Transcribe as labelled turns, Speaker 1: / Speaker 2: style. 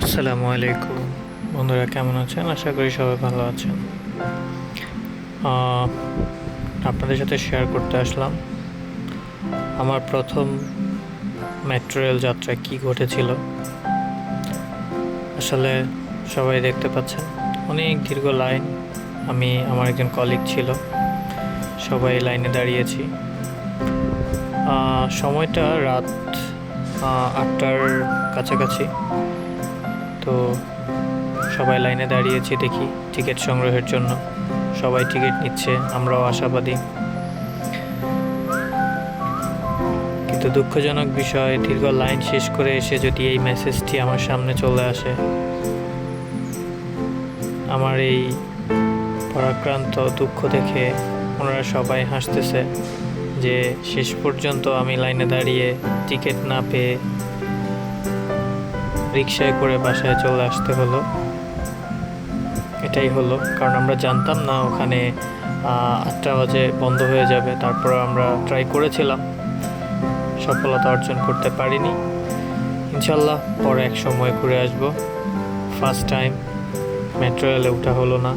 Speaker 1: আসসালামু আলাইকুম বন্ধুরা, কেমন আছেন? আশা করি সবাই ভালো আছেন। আহ, আপনাদের সাথে শেয়ার করতে আসলাম আমার প্রথম মেট্রো রেল যাত্রায় কী ঘটেছিল। আসলে সবাই দেখতে পাচ্ছেন অনেক দীর্ঘ লাইন। আমার একজন কলিগ ছিল, সবাই লাইনে দাঁড়িয়েছি। সময়টা রাত 8টার কাছাকাছি। তো সবাই লাইনে দাঁড়িয়েছি, দেখি টিকিট সংগ্রহের জন্য। সবাই টিকিট নিচ্ছে, আমরাও আশাবাদী। কিন্তু দুঃখজনক বিষয়, দীর্ঘ লাইন শেষ করে এসে যদি এই মেসেজটি আমার সামনে চলে আসে, আমার এই পরাক্রান্ত দুঃখ দেখে ওনারা সবাই হাসতেছে যে শেষ পর্যন্ত আমি লাইনে দাঁড়িয়ে টিকিট না পেয়ে রিকশায় করে বাসায় চলে আসতে হলো। এটাই হলো কারণ আমরা জানতাম না ওখানে 8টা বাজে বন্ধ হয়ে যাবে। তারপর আমরা ট্রাই করেছিলাম, সফলতা অর্জন করতে পারিনি। ইনশাল্লাহ পরে এক সময় ঘুরে আসবো। ফার্স্ট টাইম মেট্রো রেলে ওঠা হলো না।